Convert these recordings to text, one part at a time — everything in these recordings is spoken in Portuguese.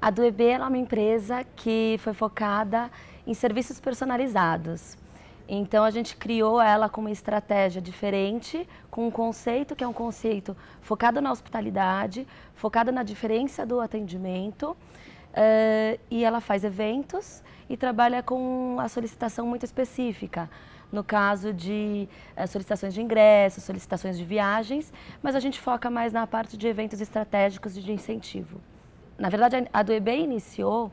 A Dueb é uma empresa que foi focada em serviços personalizados. Então a gente criou ela com uma estratégia diferente, com um conceito que é um conceito focado na hospitalidade, focado na diferença do atendimento, e ela faz eventos e trabalha com a solicitação muito específica, no caso de solicitações de ingressos, solicitações de viagens, mas a gente foca mais na parte de eventos estratégicos e de incentivo. Na verdade, a Dueb iniciou,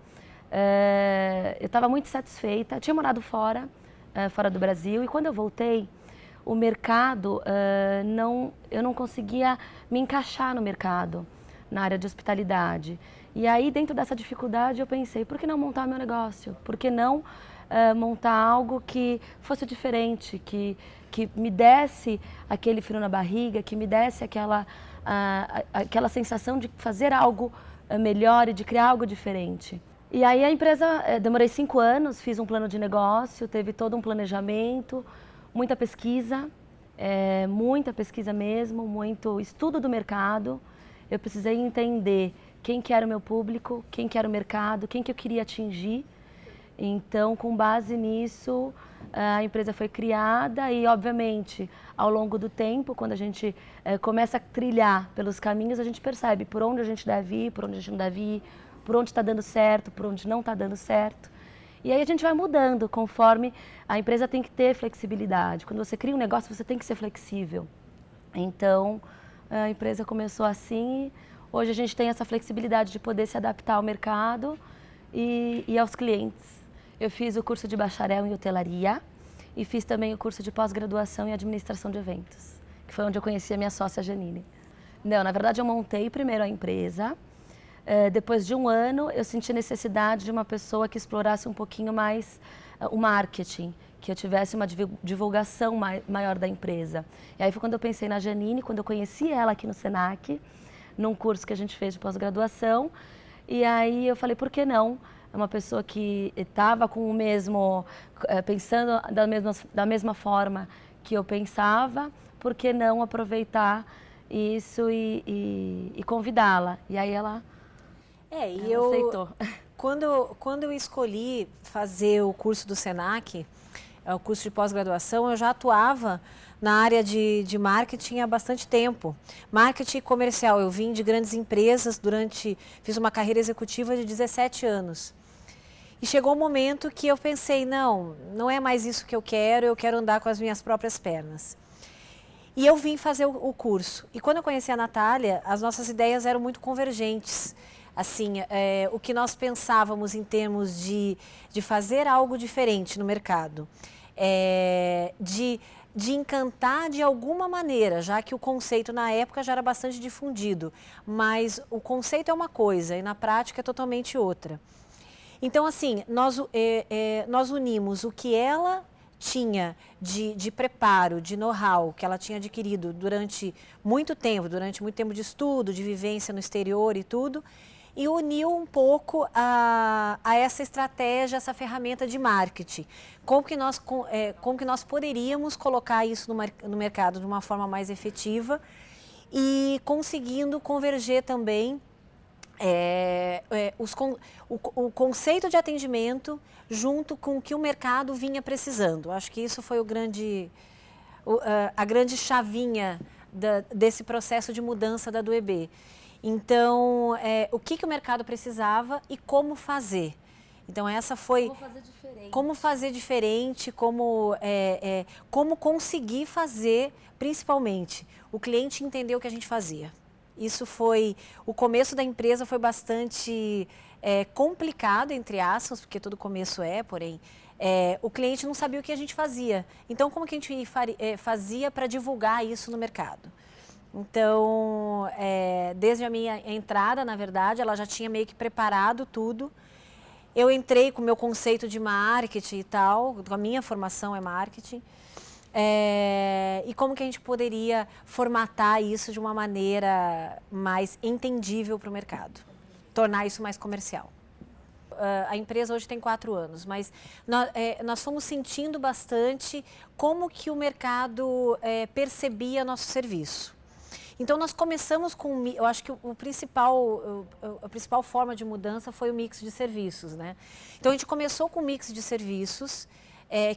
eu estava muito satisfeita, tinha morado fora do Brasil, e quando eu voltei, o mercado, eu não conseguia me encaixar no mercado, na área de hospitalidade. E aí, dentro dessa dificuldade, eu pensei, por que não montar meu negócio? Por que não montar algo que fosse diferente, que me desse aquele frio na barriga, que me desse aquela sensação de fazer algo melhor e de criar algo diferente. E aí a empresa, demorei 5 anos, fiz um plano de negócio, teve todo um planejamento, muita pesquisa mesmo, muito estudo do mercado. Eu precisei entender quem que era o meu público, quem que era o mercado, quem que eu queria atingir. Então, com base nisso, a empresa foi criada e, obviamente, ao longo do tempo, quando a gente começa a trilhar pelos caminhos, a gente percebe por onde a gente deve ir, por onde a gente não deve ir, por onde está dando certo, por onde não está dando certo. E aí a gente vai mudando conforme a empresa tem que ter flexibilidade. Quando você cria um negócio, você tem que ser flexível. Então, a empresa começou assim e hoje a gente tem essa flexibilidade de poder se adaptar ao mercado e aos clientes. Eu fiz o curso de bacharel em hotelaria e fiz também o curso de pós-graduação em administração de eventos, que foi onde eu conheci a minha sócia Janine. Não, na verdade eu montei primeiro a empresa. Depois de um ano, eu senti necessidade de uma pessoa que explorasse um pouquinho mais o marketing, que eu tivesse uma divulgação maior da empresa. E aí foi quando eu pensei na Janine, quando eu conheci ela aqui no Senac, num curso que a gente fez de pós-graduação. E aí eu falei, por que não? É uma pessoa que estava com o mesmo, pensando da mesma forma que eu pensava, por que não aproveitar isso e convidá-la? E aí ela aceitou. Quando eu escolhi fazer o curso do Senac, o curso de pós-graduação, eu já atuava na área de marketing há bastante tempo. Marketing comercial, eu vim de grandes empresas, fiz uma carreira executiva de 17 anos. E chegou um momento que eu pensei, não é mais isso que eu quero andar com as minhas próprias pernas. E eu vim fazer o curso. E quando eu conheci a Natália, as nossas ideias eram muito convergentes. Assim, o que nós pensávamos em termos de fazer algo diferente no mercado, de encantar de alguma maneira, já que o conceito na época já era bastante difundido, mas o conceito é uma coisa e na prática é totalmente outra. Então, assim, nós unimos o que ela tinha de preparo, de know-how, que ela tinha adquirido durante muito tempo de estudo, de vivência no exterior e tudo, e uniu um pouco a essa estratégia, essa ferramenta de marketing. Como que nós poderíamos colocar isso no mercado de uma forma mais efetiva e conseguindo converger também o conceito de atendimento junto com o que o mercado vinha precisando. Acho que isso foi a grande chavinha desse processo de mudança da Dueb. Então, o que o mercado precisava e como fazer. Então, essa foi... Como fazer diferente, como conseguir fazer, principalmente, o cliente entender o que a gente fazia. Isso foi... O começo da empresa foi bastante complicado, entre aspas, porque todo começo porém, o cliente não sabia o que a gente fazia. Então, como que a gente fazia para divulgar isso no mercado? Então, desde a minha entrada, na verdade, ela já tinha meio que preparado tudo. Eu entrei com o meu conceito de marketing e tal, a minha formação é marketing. E como que a gente poderia formatar isso de uma maneira mais entendível para o mercado, tornar isso mais comercial. A empresa hoje tem 4 anos, mas nós fomos sentindo bastante como que o mercado percebia nosso serviço. Então nós começamos com, eu acho que a principal forma de mudança foi o mix de serviços, né? Então a gente começou com um mix de serviços,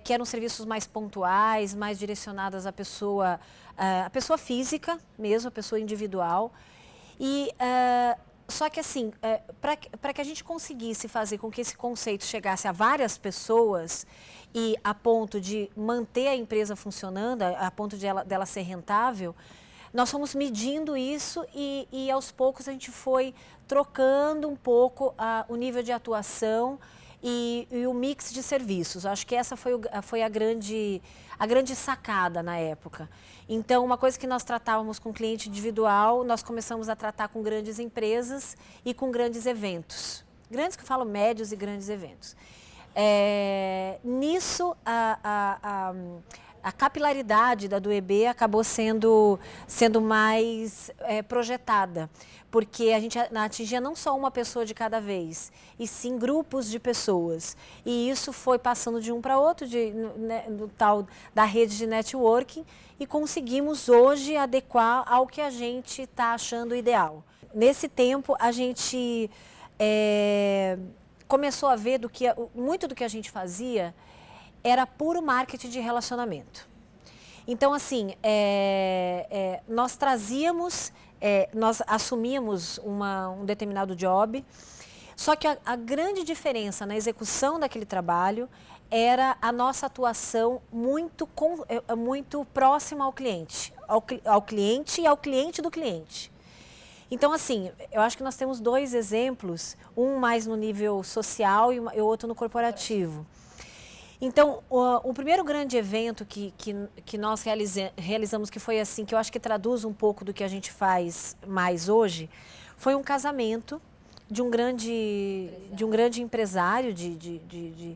que eram serviços mais pontuais, mais direcionados à pessoa, a pessoa física mesmo, a pessoa individual. E só que assim, para que a gente conseguisse fazer com que esse conceito chegasse a várias pessoas e a ponto de manter a empresa funcionando, a ponto dela ser rentável, nós fomos medindo isso e aos poucos a gente foi trocando um pouco o nível de atuação e o mix de serviços. Acho que essa foi a grande sacada na época. Então, uma coisa que nós tratávamos com cliente individual, nós começamos a tratar com grandes empresas e com grandes eventos. Grandes que eu falo médios e grandes eventos. Nisso, a capilaridade da DoEB acabou sendo mais projetada, porque a gente atingia não só uma pessoa de cada vez, e sim grupos de pessoas. E isso foi passando de um para outro, no tal da rede de networking, e conseguimos hoje adequar ao que a gente está achando ideal. Nesse tempo, a gente começou a ver muito do que a gente fazia era puro marketing de relacionamento. Então, assim, nós trazíamos, nós assumíamos um determinado job, só que a grande diferença na execução daquele trabalho era a nossa atuação muito próxima ao cliente e ao cliente do cliente. Então, assim, eu acho que nós temos dois exemplos, um mais no nível social e o outro no corporativo. Então, o primeiro grande evento que nós realizamos, que foi assim, que eu acho que traduz um pouco do que a gente faz mais hoje, foi um casamento de um grande empresário de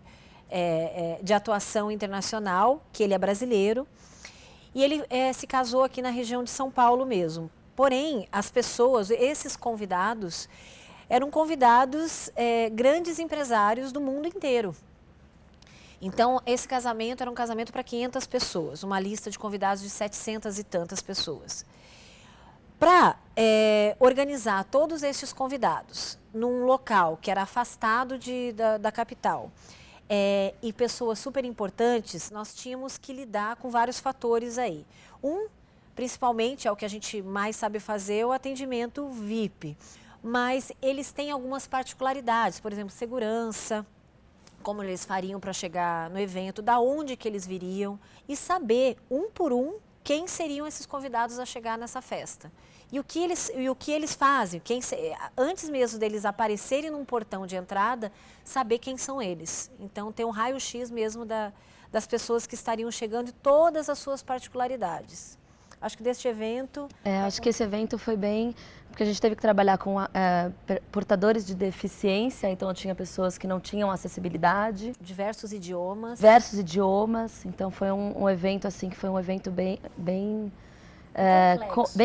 atuação internacional, que ele é brasileiro, e ele se casou aqui na região de São Paulo mesmo. Porém, as pessoas, esses convidados, eram convidados grandes empresários do mundo inteiro. Então, esse casamento era um casamento para 500 pessoas, uma lista de convidados de 700 e tantas pessoas. Para organizar todos esses convidados num local que era afastado da capital e pessoas super importantes, nós tínhamos que lidar com vários fatores aí. Principalmente, é o que a gente mais sabe fazer, é o atendimento VIP. Mas eles têm algumas particularidades, por exemplo, segurança, como eles fariam para chegar no evento, da onde que eles viriam e saber, um por um, quem seriam esses convidados a chegar nessa festa. E o que eles fazem, antes mesmo deles aparecerem num portão de entrada, saber quem são eles. Então, tem um raio-x mesmo das pessoas que estariam chegando e todas as suas particularidades. Acho que deste evento... acho que esse evento foi bem... Porque a gente teve que trabalhar com portadores de deficiência, então tinha pessoas que não tinham acessibilidade. Diversos idiomas. Então foi um evento assim, que foi um evento bem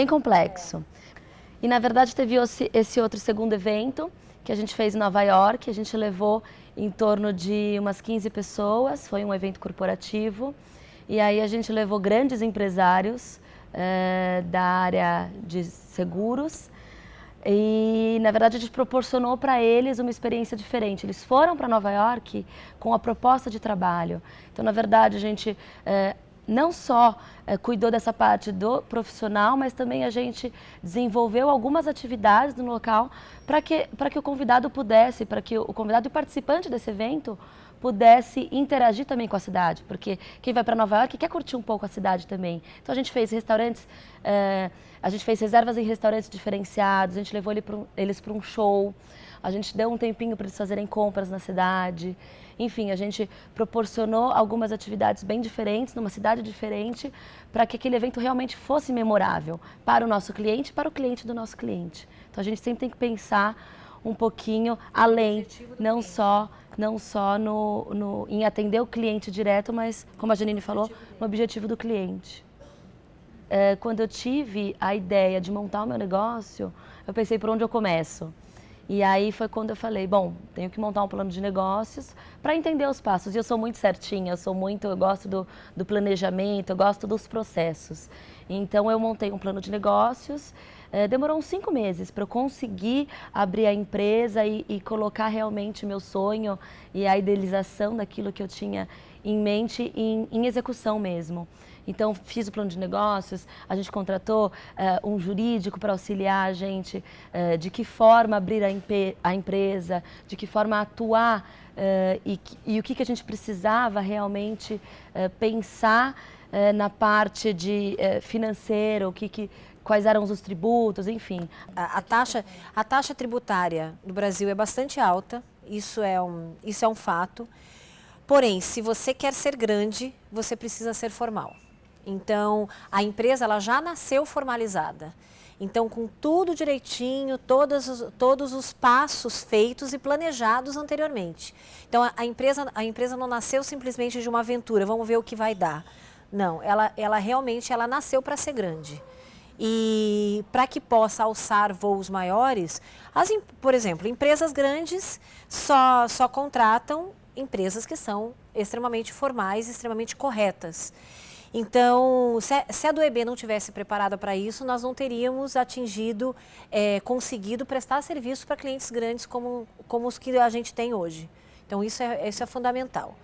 complexo. E na verdade teve esse outro segundo evento, que a gente fez em Nova York. A gente levou em torno de umas 15 pessoas, foi um evento corporativo. E aí a gente levou grandes empresários da área de seguros. E, na verdade, a gente proporcionou para eles uma experiência diferente. Eles foram para Nova York com a proposta de trabalho. Então, na verdade, a gente não só cuidou dessa parte do profissional, mas também a gente desenvolveu algumas atividades no local para que o convidado pudesse, para que o convidado e o participante desse evento pudesse interagir também com a cidade, porque quem vai para Nova York quer curtir um pouco a cidade também. Então a gente fez restaurantes, a gente fez reservas em restaurantes diferenciados, a gente levou eles para um show, a gente deu um tempinho para eles fazerem compras na cidade. Enfim, a gente proporcionou algumas atividades bem diferentes, numa cidade diferente, para que aquele evento realmente fosse memorável para o nosso cliente e para o cliente do nosso cliente. Então a gente sempre tem que pensar um pouquinho além, não só em atender o cliente direto, mas, como a Janine falou, no objetivo do cliente. Quando eu tive a ideia de montar o meu negócio, eu pensei por onde eu começo. E aí foi quando eu falei, bom, tenho que montar um plano de negócios para entender os passos. E eu sou muito certinha, eu gosto do planejamento, eu gosto dos processos. Então eu montei um plano de negócios, demorou uns 5 meses para eu conseguir abrir a empresa e colocar realmente meu sonho e a idealização daquilo que eu tinha em mente em execução mesmo. Então, fiz o plano de negócios, a gente contratou um jurídico para auxiliar a gente de que forma abrir a empresa, de que forma atuar e o que a gente precisava realmente pensar na parte de financeira, quais eram os tributos, enfim. A taxa tributária do Brasil é bastante alta, isso é um fato. Porém, se você quer ser grande, você precisa ser formal. Então, a empresa ela já nasceu formalizada. Então, com tudo direitinho, todos os passos feitos e planejados anteriormente. Então, a empresa não nasceu simplesmente de uma aventura, vamos ver o que vai dar. Não, ela realmente nasceu para ser grande. E para que possa alçar voos maiores, por exemplo, empresas grandes só contratam empresas que são extremamente formais, extremamente corretas. Então, se a Doeb não tivesse preparada para isso, nós não teríamos conseguido prestar serviço para clientes grandes como os que a gente tem hoje. Então, isso é fundamental.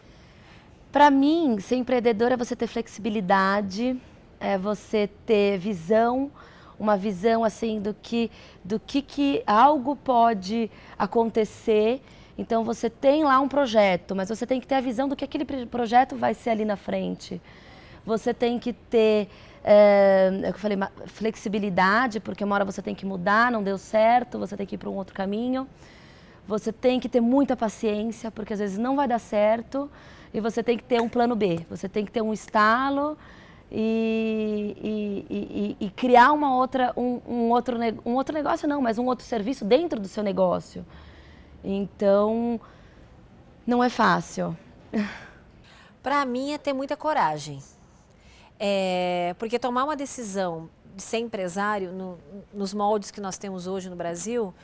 Para mim, ser empreendedor é você ter flexibilidade, é você ter visão, uma visão assim do que algo pode acontecer. Então, você tem lá um projeto, mas você tem que ter a visão do que aquele projeto vai ser ali na frente. Você tem que ter, eu falei, flexibilidade, porque uma hora você tem que mudar, não deu certo, você tem que ir para um outro caminho. Você tem que ter muita paciência, porque às vezes não vai dar certo, e você tem que ter um plano B. Você tem que ter um estalo e criar um outro negócio, não, mas um outro serviço dentro do seu negócio. Então, não é fácil. Para mim é ter muita coragem. Porque tomar uma decisão de ser empresário nos moldes que nós temos hoje no Brasil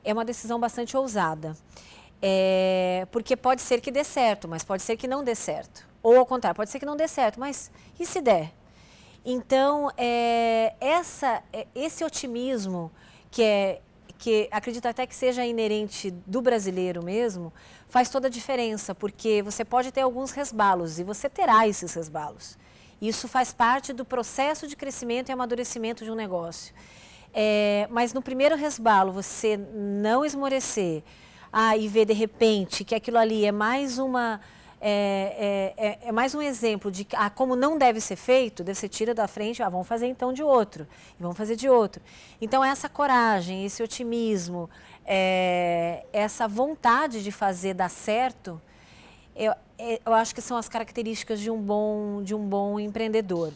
é uma decisão bastante ousada. Porque pode ser que dê certo, mas pode ser que não dê certo. Ou ao contrário, pode ser que não dê certo, mas e se der? Então, esse otimismo que acredito até que seja inerente do brasileiro mesmo, faz toda a diferença, porque você pode ter alguns resbalos e você terá esses resbalos. Isso faz parte do processo de crescimento e amadurecimento de um negócio. Mas no primeiro resbalo, você não esmorecer e ver de repente que aquilo ali é mais mais um exemplo de como não deve ser feito, você tira da frente, vamos fazer então de outro, e vamos fazer de outro. Então, essa coragem, esse otimismo, essa vontade de fazer dar certo, eu acho que são as características de um bom empreendedor.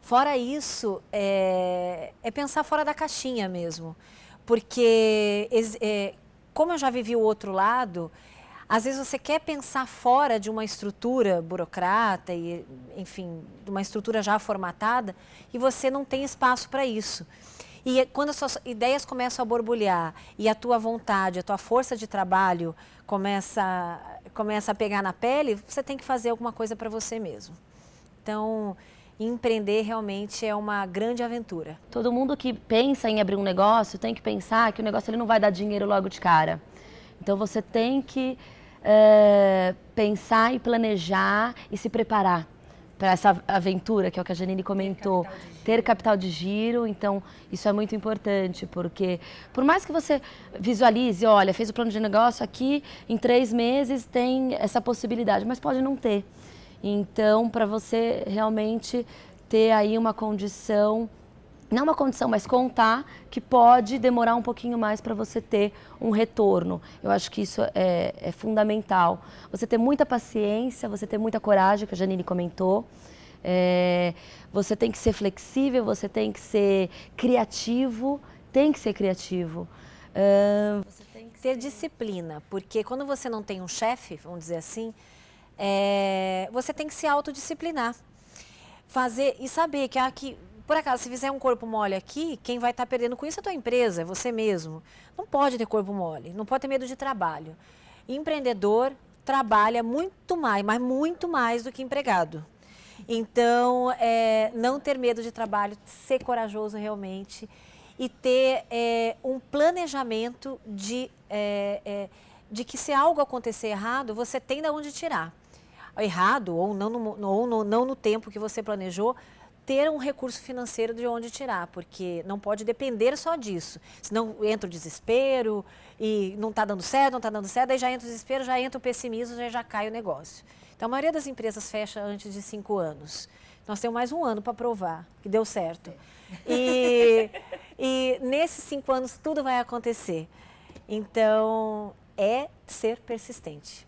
Fora isso, é pensar fora da caixinha mesmo, porque como eu já vivi o outro lado, às vezes você quer pensar fora de uma estrutura burocrata, enfim, de uma estrutura já formatada, e você não tem espaço para isso. E quando as suas ideias começam a borbulhar e a tua vontade, a tua força de trabalho começa a pegar na pele, você tem que fazer alguma coisa para você mesmo. Então, empreender realmente é uma grande aventura. Todo mundo que pensa em abrir um negócio tem que pensar que o negócio ele não vai dar dinheiro logo de cara. Então, você tem que pensar e planejar e se preparar para essa aventura, que é o que a Janine comentou. Ter capital de giro, então isso é muito importante, porque por mais que você visualize, olha, fez o plano de negócio aqui, em 3 meses tem essa possibilidade, mas pode não ter. Então, para você realmente ter aí uma condição, não uma condição, mas contar que pode demorar um pouquinho mais para você ter um retorno. Eu acho que isso é fundamental. Você ter muita paciência, você ter muita coragem, que a Janine comentou. Você tem que ser flexível, você tem que ser criativo, você tem que ter disciplina, porque quando você não tem um chefe, vamos dizer assim, você tem que se autodisciplinar. Fazer e saber que por acaso, se fizer um corpo mole aqui, quem vai estar perdendo com isso é a tua empresa, é você mesmo. Não pode ter corpo mole, não pode ter medo de trabalho. Empreendedor trabalha muito mais, mas muito mais do que empregado. Então, não ter medo de trabalho, ser corajoso realmente e ter um planejamento de que se algo acontecer errado, você tem de onde tirar. Errado, ou não no tempo que você planejou, ter um recurso financeiro de onde tirar, porque não pode depender só disso. Senão entra o desespero e não está dando certo, aí já entra o desespero, já entra o pessimismo, já cai o negócio. Então, a maioria das empresas fecha antes de 5 anos. Nós temos mais um ano para provar que deu certo. E nesses 5 anos tudo vai acontecer. Então, é ser persistente.